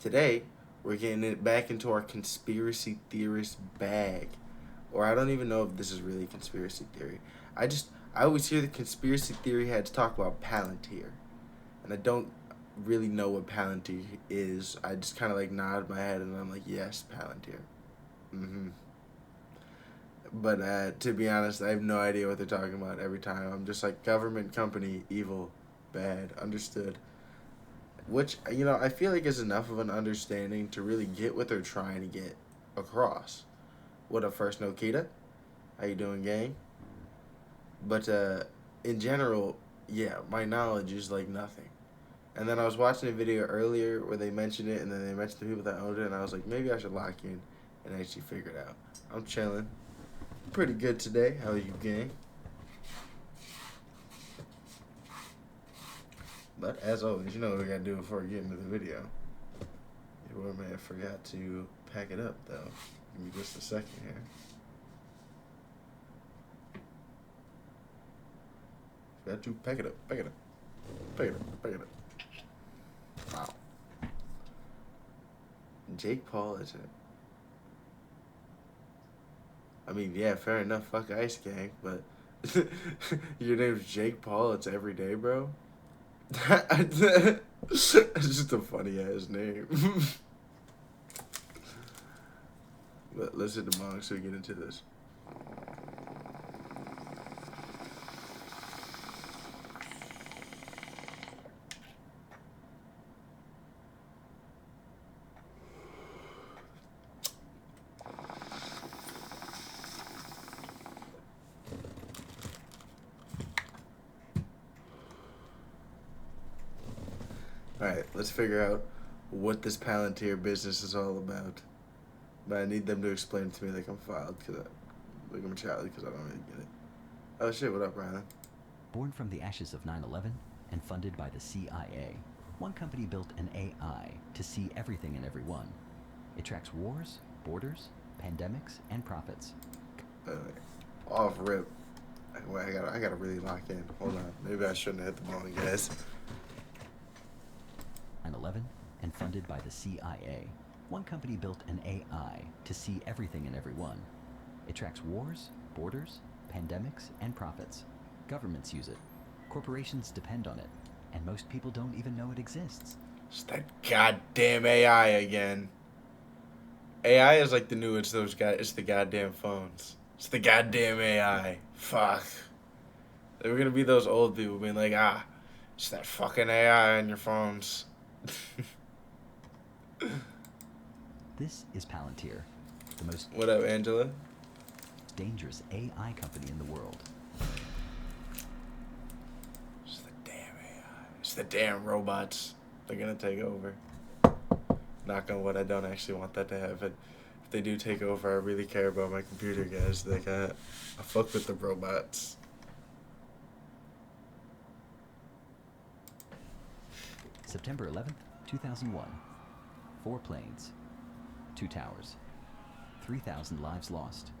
Today, we're getting it back into our conspiracy theorist bag. Or I don't even know if this is really a conspiracy theory. I always hear the conspiracy theory heads talk about Palantir. And I don't really know what Palantir is. I just kind of like nod my head and I'm like, yes, Palantir. Mm-hmm. But to be honest, I have no idea what they're talking about every time. I'm just like, government company, evil, bad, understood. Which, I feel like is enough of an understanding to really get what they're trying to get across. What up, first Nokita? How you doing, gang? But in general, yeah, my knowledge is like nothing. And then I was watching a video earlier where they mentioned it, and then they mentioned the people that owned it, and I was like, maybe I should lock in and actually figure it out. I'm chilling. Pretty good today. How are you, gang? But as always, you know what we gotta do before we get into the video. Your boy man forgot to pack it up, though. Give me just a second here. Got to pack it up, pack it up, pack it up, pack it up. Wow. Jake Paul is it? I mean, yeah, fair enough. Fuck Ice Gang, but your name's Jake Paul. It's every day, bro. It's just a funny ass name. But let's hit the bong so we get into this. Alright, let's figure out what this Palantir business is all about. But I need them to explain it to me like I'm filed, like I'm a child, because I don't really get it. Oh shit, what up, Brandon? Born from the ashes of 9/11 and funded by the CIA, one company built an AI to see everything and everyone. It tracks wars, borders, pandemics, and profits. Off rip. Wait, I gotta really lock in. Hold on. Maybe I shouldn't have hit the bong, guys. 9/11 and funded by the CIA, one company built an AI to see everything and everyone. It tracks wars, borders, pandemics, and profits. Governments use it. Corporations depend on it. And most people don't even know it exists. It's that goddamn AI again. AI is like the new, it's the goddamn phones. It's the goddamn AI. Fuck. They were gonna be those old people being like, it's that fucking AI on your phones. This is Palantir, the most What up, Angela? dangerous AI company in the world. It's the damn AI. It's the damn robots. They're gonna take over. Knock on wood, I don't actually want that to happen. If they do take over, I really care about my computer, guys. Like, I fuck with the robots. September 11th, 2001. 4 planes, 2 towers, 3,000 lives lost,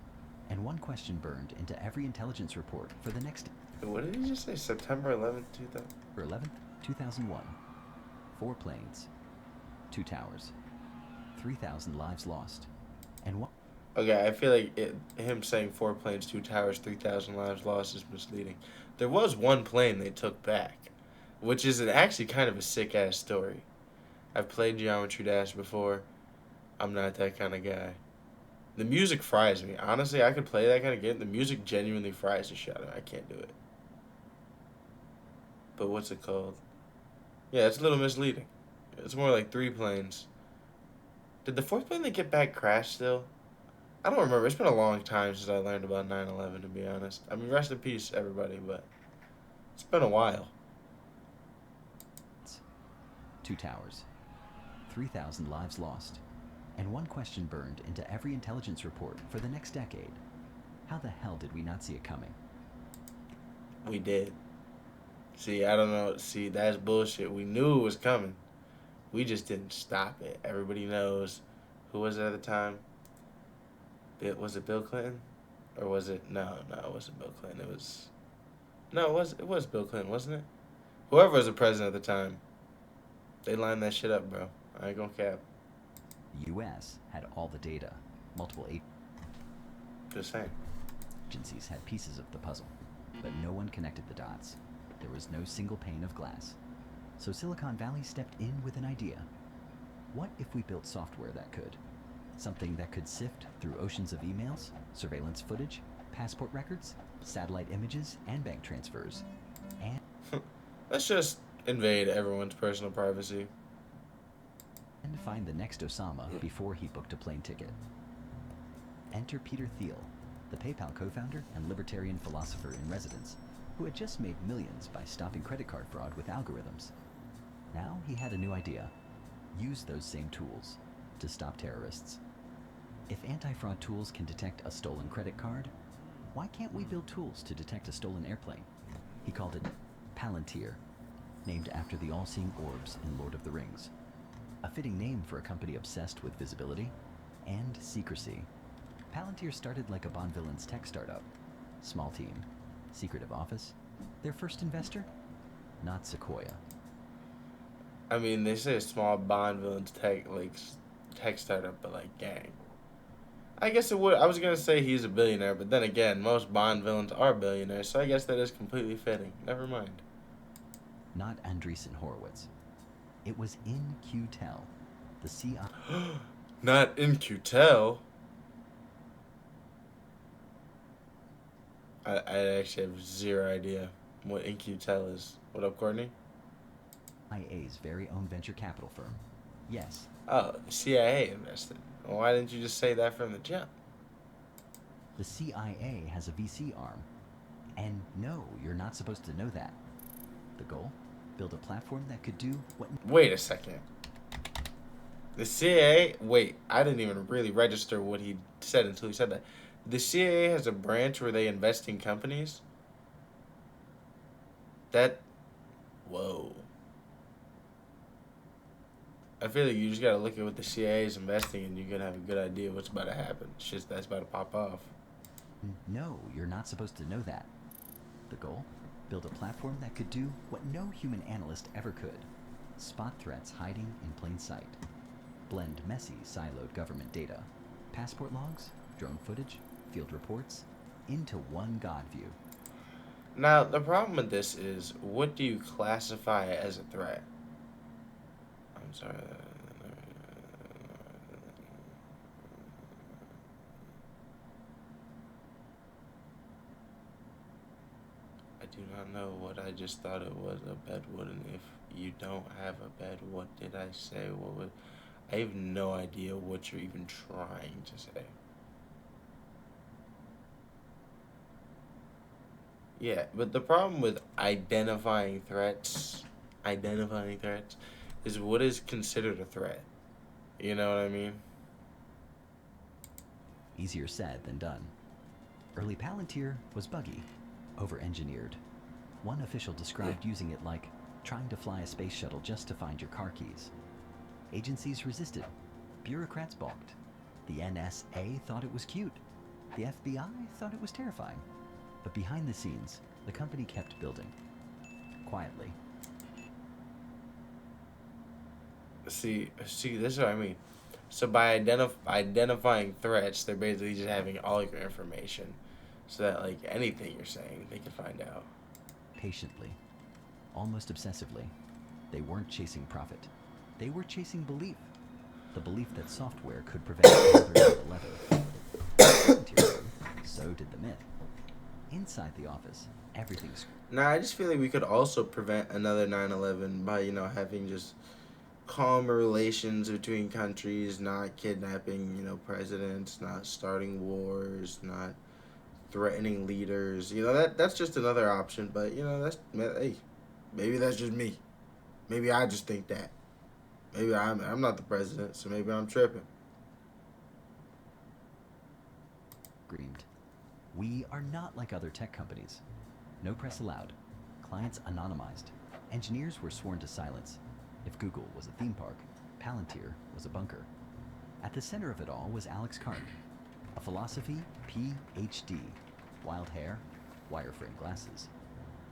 and one question burned into every intelligence report for the next... What did he just say? September 11th, 2000? 11th, 2001. 4 planes, 2 towers, 3,000 lives lost, and one... Okay, I feel like him saying 4 planes, 2 towers, 3,000 lives lost is misleading. There was one plane they took back, which is actually kind of a sick-ass story. I've played Geometry Dash before. I'm not that kind of guy. The music fries me. Honestly, I could play that kind of game. The music genuinely fries the shit out of me. I can't do it. But what's it called? Yeah, it's a little misleading. It's more like 3 planes. Did the 4th plane they get back crash still? I don't remember. It's been a long time since I learned about 9/11, to be honest. I mean, rest in peace, everybody, but it's been a while. 2 towers, 3,000 lives lost, and one question burned into every intelligence report for the next decade. How the hell did we not see it coming? We did. See, I don't know. See, that's bullshit. We knew it was coming. We just didn't stop it. Everybody knows. Who was it at the time? Was it Bill Clinton? Or was it... No, it wasn't Bill Clinton. It was... No, it was Bill Clinton, wasn't it? Whoever was the president at the time. They lined that shit up, bro. I ain't gonna cap. The US had all the data. Multiple Just saying. agencies had pieces of the puzzle, but no one connected the dots. There was no single pane of glass. So Silicon Valley stepped in with an idea. What if we built software that could? Something that could sift through oceans of emails, surveillance footage, passport records, satellite images, and bank transfers, and Let's just invade everyone's personal privacy. find the next Osama before he booked a plane ticket. Enter Peter Thiel, the PayPal co-founder and libertarian philosopher in residence, who had just made millions by stopping credit card fraud with algorithms. Now he had a new idea. Use those same tools to stop terrorists. If anti-fraud tools can detect a stolen credit card, why can't we build tools to detect a stolen airplane? He called it Palantir, named after the all-seeing orbs in Lord of the Rings. A fitting name for a company obsessed with visibility and secrecy. Palantir started like a Bond villain's tech startup. Small team, secretive office. Their first investor? Not Sequoia. I mean, they say a small Bond villain's tech startup, but like, gang. I guess it would. I was gonna say he's a billionaire, but then again, most Bond villains are billionaires, so I guess that is completely fitting. Never mind. Not Andreessen Horowitz. It was in QTEL, the CIA. Not in QTEL. I actually have zero idea what in QTEL is. What up, Courtney? CIA's very own venture capital firm. Yes, Oh, the CIA invested. Well, why didn't you just say that from the jump? the CIA has a VC arm. And no, you're not supposed to know that. The goal? Build a platform that could do what... Wait a second. The CIA? Wait, I didn't even really register what he said until he said that. The CIA has a branch where they invest in companies? That... Whoa. I feel like you just gotta look at what the CIA is investing in, you're gonna have a good idea what's about to happen. Shit that's about to pop off. No, you're not supposed to know that. The goal? Build a platform that could do what no human analyst ever could. Spot threats hiding in plain sight. Blend messy, siloed government data, passport logs, drone footage, field reports, into one God view. Now, the problem with this is, what do you classify as a threat? I'm sorry. I do not know what I just thought it was, a bed wood, and if you don't have a bed, what did I say? What would... I have no idea what you're even trying to say. Yeah, but the problem with identifying threats, is what is considered a threat. You know what I mean? Easier said than done. Early Palantir was buggy, over-engineered. One official described using it like trying to fly a space shuttle just to find your car keys. Agencies resisted. Bureaucrats balked. The NSA thought it was cute. The FBI thought it was terrifying. But behind the scenes, the company kept building. Quietly. See, this is what I mean. So by identifying threats, they're basically just having all your information, so that like anything you're saying, they can find out. Patiently. Almost obsessively. They weren't chasing profit. They were chasing belief. The belief that software could prevent another 9/11. So did the myth. Inside the office, everything's... Nah, I just feel like we could also prevent another 9/11 by, having just calmer relations between countries, not kidnapping, presidents, not starting wars, not threatening leaders. That's just another option, but, hey, maybe that's just me. Maybe I just think that. Maybe I'm not the president, so maybe I'm tripping. Screamed. We are not like other tech companies. No press allowed. Clients anonymized. Engineers were sworn to silence. If Google was a theme park, Palantir was a bunker. At the center of it all was Alex Karp, a philosophy PhD. Wild hair, wireframe glasses.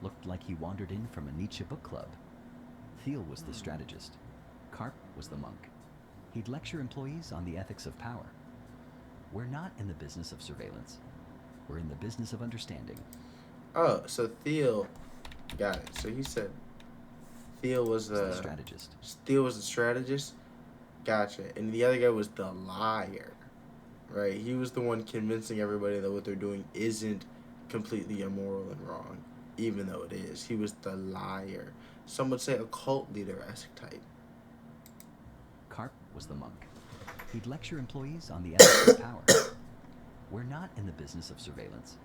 Looked like he wandered in from a Nietzsche book club. Thiel was the strategist. Karp was the monk. He'd lecture employees on the ethics of power. We're not in the business of surveillance. We're in the business of understanding. Oh, so Theo got it. So he said Theo was The strategist. Theo was the strategist. Gotcha. And the other guy was the liar. Right? He was the one convincing everybody that what they're doing isn't completely immoral and wrong, even though it is. He was the liar. Some would say a cult leader-esque type. Carp was the monk. He'd lecture employees on the ethics of power. We're not in the business of surveillance.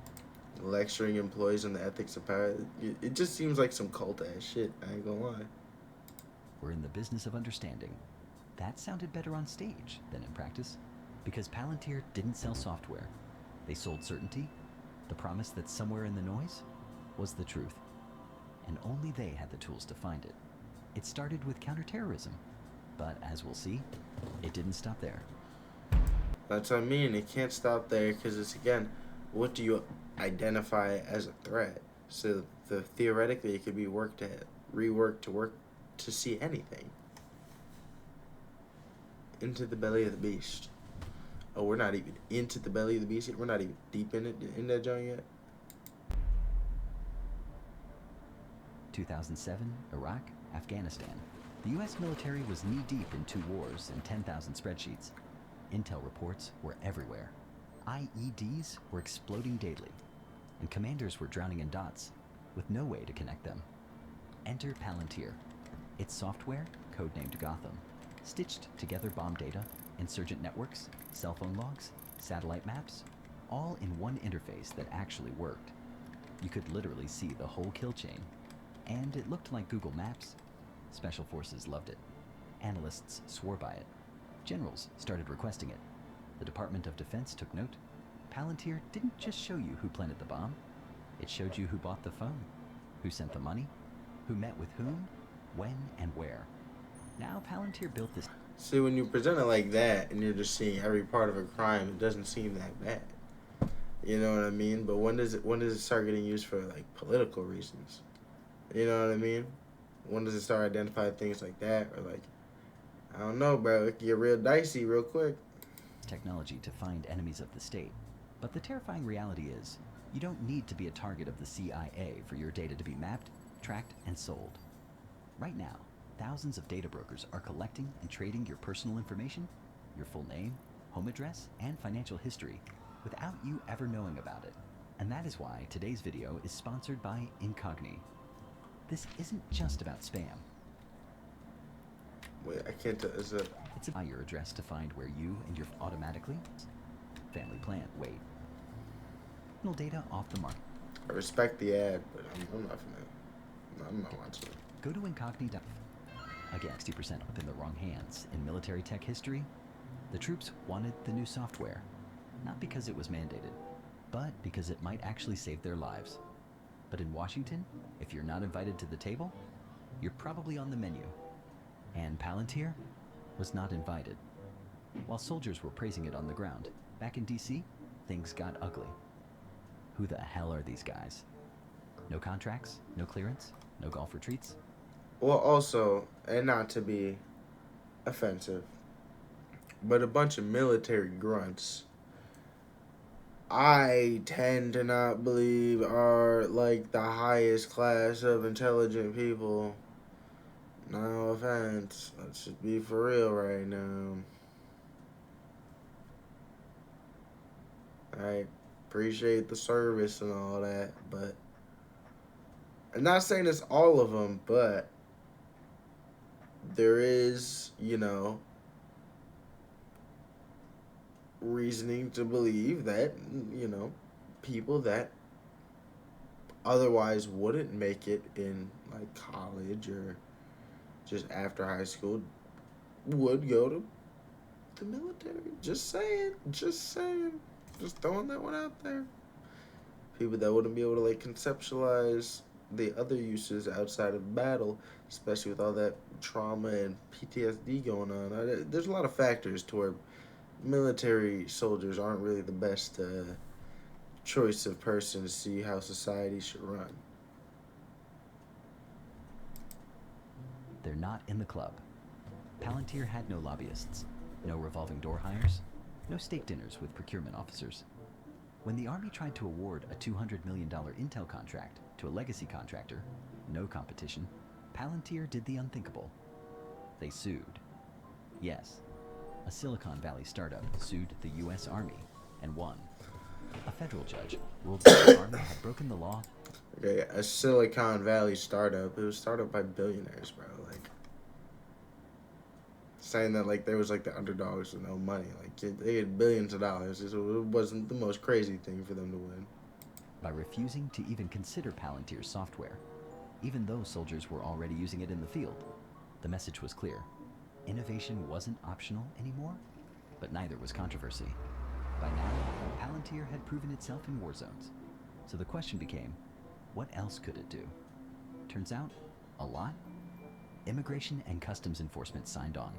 Lecturing employees on the ethics of power. It just seems like some cult-ass shit. I ain't gonna lie. We're in the business of understanding. That sounded better on stage than in practice, because Palantir didn't sell software. They sold certainty, the promise that somewhere in the noise was the truth. And only they had the tools to find it. It started with counterterrorism, but as we'll see, it didn't stop there. That's what I mean. It can't stop there because it's, again, what do you identify as a threat? So theoretically, it could be reworked to see anything. Into the belly of the beast. Oh, we're not even into the belly of the beast yet. We're not even deep in that joint yet. 2007, Iraq, Afghanistan. The U.S. military was knee-deep in 2 wars and 10,000 spreadsheets. Intel reports were everywhere. IEDs were exploding daily, and commanders were drowning in dots with no way to connect them. Enter Palantir. Its software, codenamed Gotham, stitched together bomb data, insurgent networks, cell phone logs, satellite maps, all in one interface that actually worked. You could literally see the whole kill chain, and it looked like Google Maps. Special forces loved it. Analysts swore by it. Generals started requesting it. The Department of Defense took note. Palantir didn't just show you who planted the bomb. It showed you who bought the phone, who sent the money, who met with whom, when, and where. Now Palantir built this. See, when you present it like that and you're just seeing every part of a crime, it doesn't seem that bad. You know what I mean? But when does it start getting used for, like, political reasons? You know what I mean? When does it start identifying things like that? Or, like, I don't know, bro. It can get real dicey real quick. Technology to find enemies of the state. But the terrifying reality is, you don't need to be a target of the CIA for your data to be mapped, tracked, and sold. Right now, thousands of data brokers are collecting and trading your personal information, your full name, home address, and financial history without you ever knowing about it. And that is why today's video is sponsored by Incogni. This isn't just about spam. Wait, I can't tell. Is it? It's about your address to find where you and your automatically family plan. Wait. Personal data off the market. I respect the ad, but I'm not gonna. I'm not watching it. Go to Incogni. Again, 60% up in the wrong hands. In military tech history, the troops wanted the new software, not because it was mandated, but because it might actually save their lives. But in Washington, if you're not invited to the table, you're probably on the menu. And Palantir was not invited. While soldiers were praising it on the ground, back in DC, things got ugly. Who the hell are these guys? No contracts, no clearance, no golf retreats. Well, also, and not to be offensive, but a bunch of military grunts, I tend to not believe are, like, the highest class of intelligent people. No offense. Let's just be for real right now. I appreciate the service and all that, but I'm not saying it's all of them, but there is, reasoning to believe that, people that otherwise wouldn't make it in, like, college or just after high school would go to the military. Just saying. Just throwing that one out there. People that wouldn't be able to, like, conceptualize the other uses outside of battle, especially with all that trauma and PTSD going on. There's a lot of factors to where military soldiers aren't really the best choice of person to see how society should run. They're not in the club. Palantir had no lobbyists. No revolving door hires, no steak dinners with procurement officers. When the Army tried to award a $200 million intel contract to a legacy contractor, no competition, Palantir did the unthinkable. They sued. Yes, a Silicon Valley startup sued the US Army and won. A federal judge ruled that the Army had broken the law. Okay, a Silicon Valley startup. It was started by billionaires, bro. Like, saying that like there was like the underdogs with no money. Like they had billions of dollars. It wasn't the most crazy thing for them to win. By refusing to even consider Palantir's software, even though soldiers were already using it in the field. The message was clear. Innovation wasn't optional anymore, but neither was controversy. By now, Palantir had proven itself in war zones. So the question became, what else could it do? Turns out, a lot. Immigration and Customs Enforcement signed on.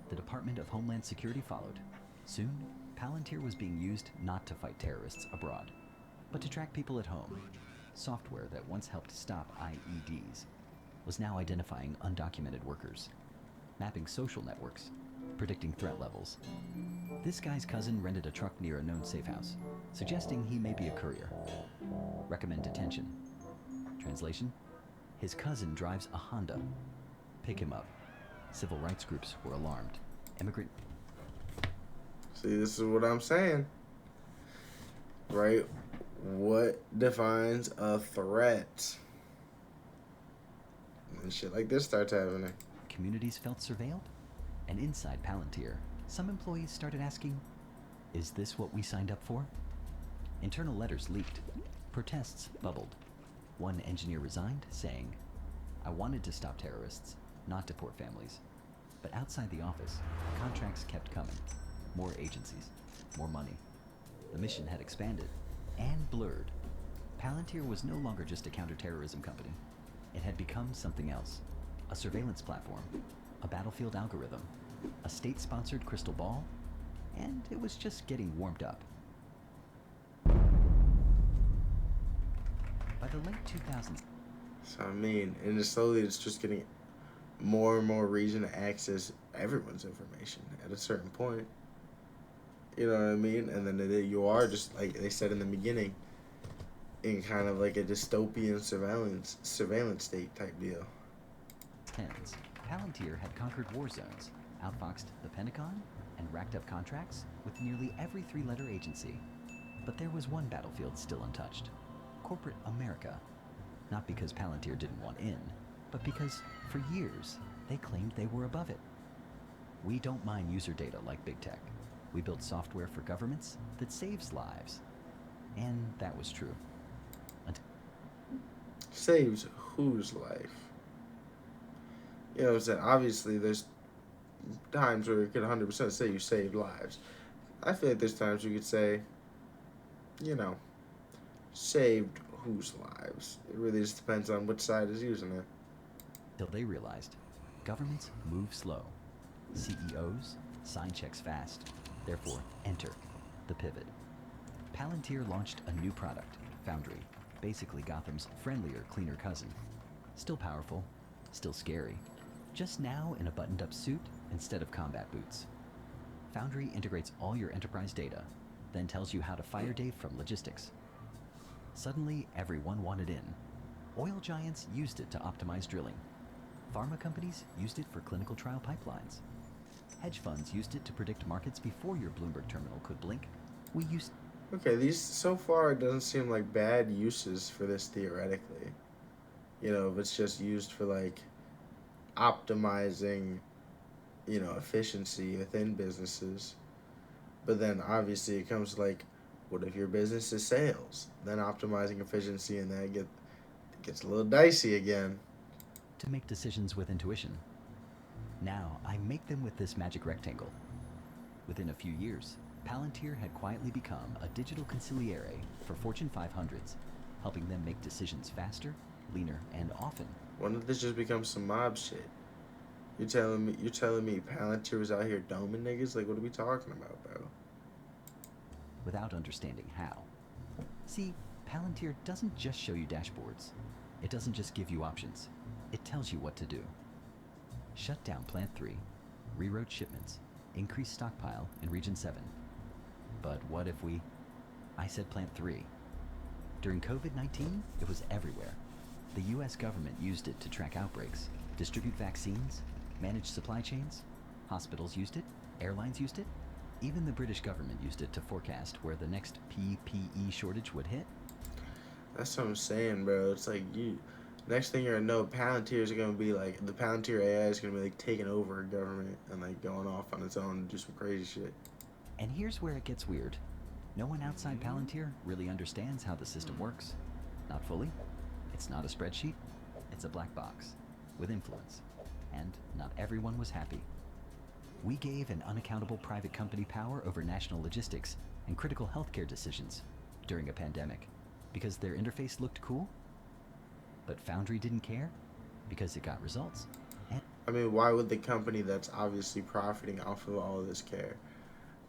The Department of Homeland Security followed. Soon, Palantir was being used not to fight terrorists abroad, but to track people at home. Software that once helped stop IEDs was now identifying undocumented workers, mapping social networks, predicting threat levels. This guy's cousin rented a truck near a known safe house, suggesting he may be a courier. Recommend detention. Translation: his cousin drives a Honda. Pick him up. Civil rights groups were alarmed. Immigrant... See, this is what I'm saying. Right? What defines a threat? And shit like this starts happening. Communities felt surveilled? And inside Palantir, some employees started asking, is this what we signed up for? Internal letters leaked. Protests bubbled. One engineer resigned, saying, I wanted to stop terrorists, not deport families. But outside the office, contracts kept coming. More agencies, more money. The mission had expanded and blurred. Palantir was no longer just a counterterrorism company. It had become something else. A surveillance platform, a battlefield algorithm, a state-sponsored crystal ball, and it was just getting warmed up. By the late 2000s... So I mean, and slowly it's just getting more and more reason to access everyone's information at a certain point. You know what I mean? And then you are just, like they said in the beginning, in kind of like a dystopian surveillance state type deal. Tens, Palantir had conquered war zones, outfoxed the Pentagon, and racked up contracts with nearly every three-letter agency. But there was one battlefield still untouched. Corporate America. Not because Palantir didn't want in, but because, for years, they claimed they were above it. We don't mine user data like big tech. We build software for governments that saves lives. And that was true. Saves whose life? You know what I'm saying? Obviously, there's times where it could 100% say you saved lives. I feel like there's times you could say, you know, saved whose lives? It really just depends on which side is using it. Till they realized governments move slow. CEOs sign checks fast. Therefore, enter the pivot. Palantir launched a new product, Foundry, basically Gotham's friendlier, cleaner cousin. Still powerful, still scary. Just now in a buttoned-up suit instead of combat boots. Foundry integrates all your enterprise data, then tells you how to fire Dave from logistics. Suddenly, everyone wanted in. Oil giants used it to optimize drilling. Pharma companies used it for clinical trial pipelines. Hedge funds used it to predict markets before your Bloomberg terminal could blink. We used... Okay, these, so far, it doesn't seem like bad uses for this theoretically. You know, if it's just used for, like, optimizing, you know, efficiency within businesses. But then, obviously, it comes to, like, what if your business is sales? Then optimizing efficiency and that gets a little dicey again. To make decisions with intuition. Now, I make them with this magic rectangle. Within a few years, Palantir had quietly become a digital consigliere for Fortune 500s, helping them make decisions faster, leaner, and often. When did this just become some mob shit? You're telling me Palantir was out here doming niggas? Like, what are we talking about, bro? Without understanding how. See, Palantir doesn't just show you dashboards. It doesn't just give you options. It tells you what to do. Shut down Plant 3, rewrote shipments, increase stockpile in Region 7. But what if we... I said plant 3. During COVID-19, it was everywhere. The US government used it to track outbreaks, distribute vaccines, manage supply chains. Hospitals used it, airlines used it, even the British government used it to forecast where the next PPE shortage would hit. That's what I'm saying, bro. It's like you. Next thing you're gonna know, Palantirs are gonna be like the Palantir AI is gonna be like taking over a government and like going off on its own and do some crazy shit. And here's where it gets weird. No one outside Palantir really understands how the system works. Not fully. It's not a spreadsheet. It's a black box with influence. And not everyone was happy. We gave an unaccountable private company power over national logistics and critical healthcare decisions during a pandemic because their interface looked cool. But Foundry didn't care because it got results. And I mean, why would the company that's obviously profiting off of all of this care?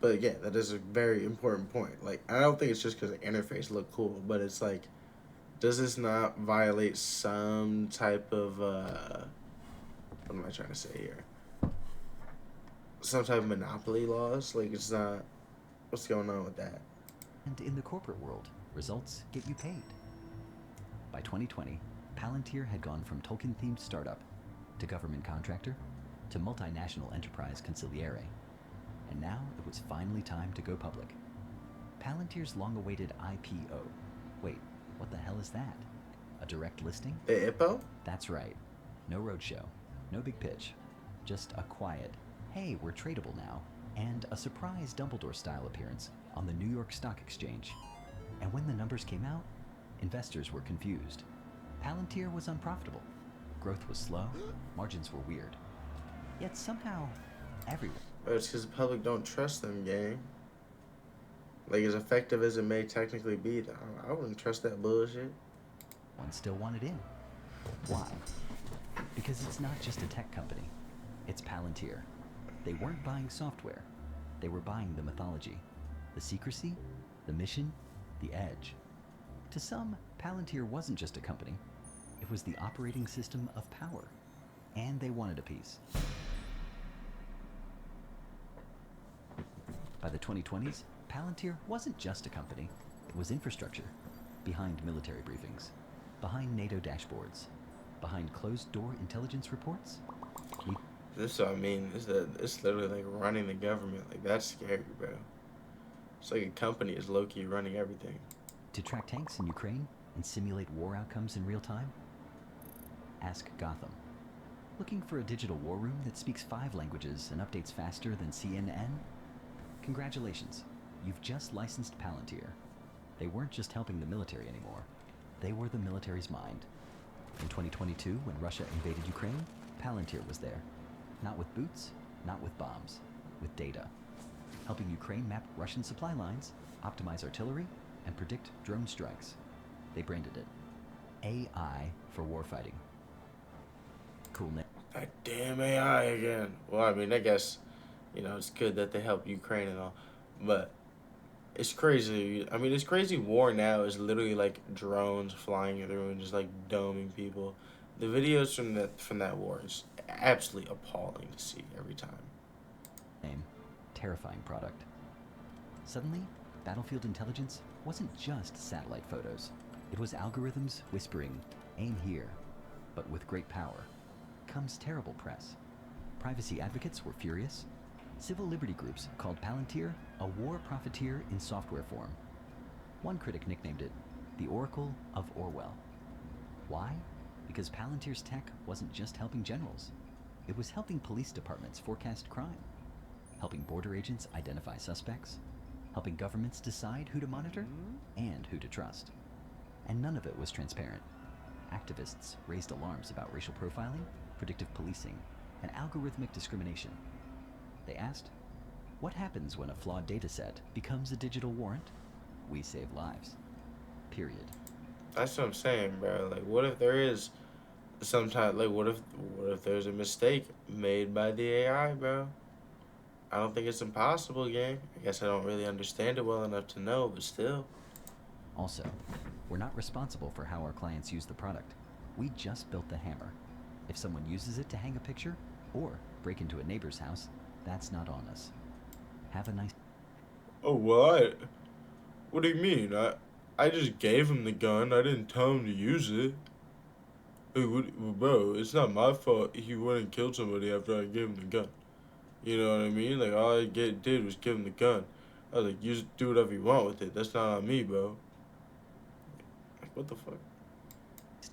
But again, that is a very important point. Like, I don't think it's just because the interface looked cool, but it's like, does this not violate some type of what am I trying to say here? Some type of monopoly laws? Like, it's not. What's going on with that? in the corporate world, results get you paid. By 2020, Palantir had gone from Tolkien-themed startup to government contractor to multinational enterprise consigliere. And now it was finally time to go public. Palantir's long-awaited IPO. Wait, what the hell is that? A direct listing? The IPO? That's right. No roadshow, no big pitch. Just a quiet, hey, we're tradable now, and a surprise Dumbledore-style appearance on the New York Stock Exchange. And when the numbers came out, investors were confused. Palantir was unprofitable. Growth was slow, margins were weird. Yet somehow, everyone... But it's because the public don't trust them, gang. Like, as effective as it may technically be, I wouldn't trust that bullshit. One still wanted in. Why? Because it's not just a tech company. It's Palantir. They weren't buying software. They were buying the mythology, the secrecy, the mission, the edge. To some, Palantir wasn't just a company. It was the operating system of power. And they wanted a piece. By the 2020s, Palantir wasn't just a company. It was infrastructure. Behind military briefings. Behind NATO dashboards. Behind closed-door intelligence reports. This is what I mean. It's literally like running the government. Like, that's scary, bro. It's like a company is low-key running everything. To track tanks in Ukraine and simulate war outcomes in real time? Ask Gotham. Looking for a digital war room that speaks 5 languages and updates faster than CNN? Congratulations, you've just licensed Palantir. They weren't just helping the military anymore. They were the military's mind. In 2022, when Russia invaded Ukraine, Palantir was there. Not with boots, not with bombs, with data. Helping Ukraine map Russian supply lines, optimize artillery, and predict drone strikes. They branded it AI for warfighting. Cool name. That damn AI again. Well, I mean, I guess, it's good that they help Ukraine and all, but it's crazy. I mean, it's crazy. War now is literally like drones flying through and just like doming people. The videos from that war is absolutely appalling to see every time. Name, terrifying product. Suddenly, battlefield intelligence wasn't just satellite photos. It was algorithms whispering, aim here. But with great power comes terrible press. Privacy advocates were furious. Civil liberty groups called Palantir a war profiteer in software form. One critic nicknamed it the Oracle of Orwell. Why? Because Palantir's tech wasn't just helping generals. It was helping police departments forecast crime, helping border agents identify suspects, helping governments decide who to monitor and who to trust. And none of it was transparent. Activists raised alarms about racial profiling, predictive policing, and algorithmic discrimination. They asked, what happens when a flawed dataset becomes a digital warrant? We save lives. Period. That's what I'm saying, bro. Like, what if there is what if there's a mistake made by the AI, bro? I don't think it's impossible, gang. I guess I don't really understand it well enough to know, but still. Also, we're not responsible for how our clients use the product. We just built the hammer. If someone uses it to hang a picture or break into a neighbor's house, That's not on us. Have a nice. Oh, what? What do you mean? I just gave him the gun. I didn't tell him to use it. Hey, bro, it's not my fault he went and killed somebody after I gave him the gun. You know what I mean? Like, all did was give him the gun. I was like, you just do whatever you want with it. That's not on me, bro. Like, what the fuck?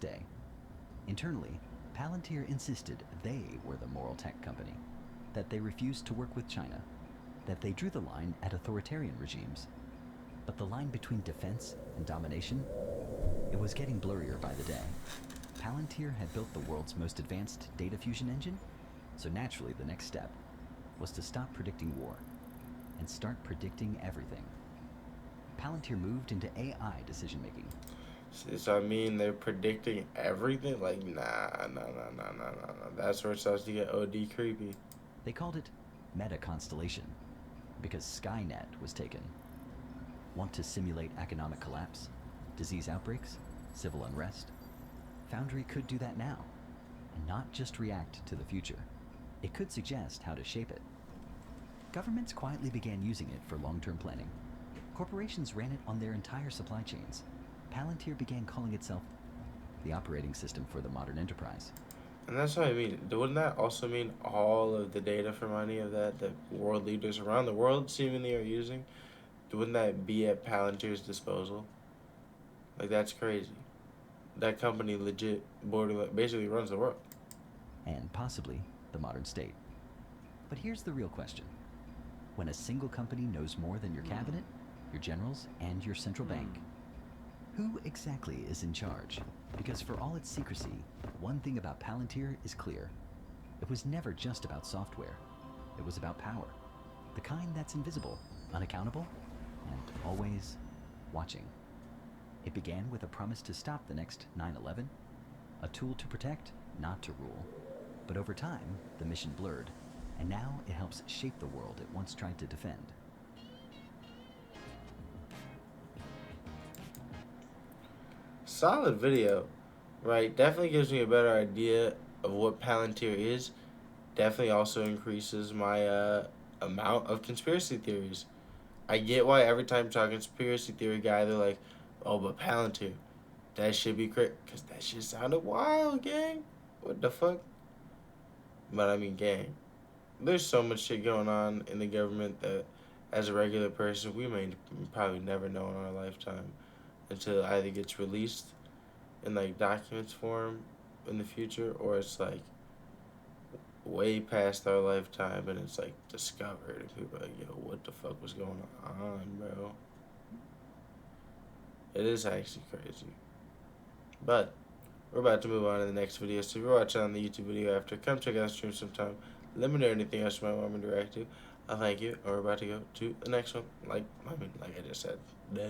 Day. Internally, Palantir insisted they were the moral tech company, that they refused to work with China, that they drew the line at authoritarian regimes. But the line between defense and domination, it was getting blurrier by the day. Palantir had built the world's most advanced data fusion engine, so naturally the next step was to stop predicting war and start predicting everything. Palantir moved into AI decision-making. So I mean, they're predicting everything. Like, nah. That's where it starts to get OD creepy. They called it Meta Constellation because Skynet was taken. Want to simulate economic collapse, disease outbreaks, civil unrest? Foundry could do that now, and not just react to the future. It could suggest how to shape it. Governments quietly began using it for long-term planning. Corporations ran it on their entire supply chains. Palantir began calling itself the operating system for the modern enterprise. And that's what I mean. Wouldn't that also mean all of the data from any of that world leaders around the world seemingly are using? Wouldn't that be at Palantir's disposal? Like, that's crazy. That company legit basically runs the world. And possibly the modern state. But here's the real question. When a single company knows more than your cabinet, your generals, and your central bank, who exactly is in charge? Because for all its secrecy, one thing about Palantir is clear. It was never just about software. It was about power. The kind that's invisible, unaccountable, and always watching. It began with a promise to stop the next 9/11, a tool to protect, not to rule. But over time, the mission blurred, and now it helps shape the world it once tried to defend. Solid video, right? Definitely gives me a better idea of what Palantir is. Definitely also increases my amount of conspiracy theories. I get why every time I talk conspiracy theory guy, they're like, oh, but Palantir, that should be crazy. Because that shit sounded wild, gang. What the fuck? But I mean, gang, there's so much shit going on in the government that as a regular person, we may probably never know in our lifetime until it either gets released in like documents form in the future, or it's like way past our lifetime and it's like discovered and people are like, yo, what the fuck was going on, bro? It is actually crazy. But we're about to move on to the next video, so if you're watching on the YouTube video after, come check out the stream sometime. Let me know anything else you might want me to react to. I'll thank you, and we're about to go to the next one. Like I just said. Duh.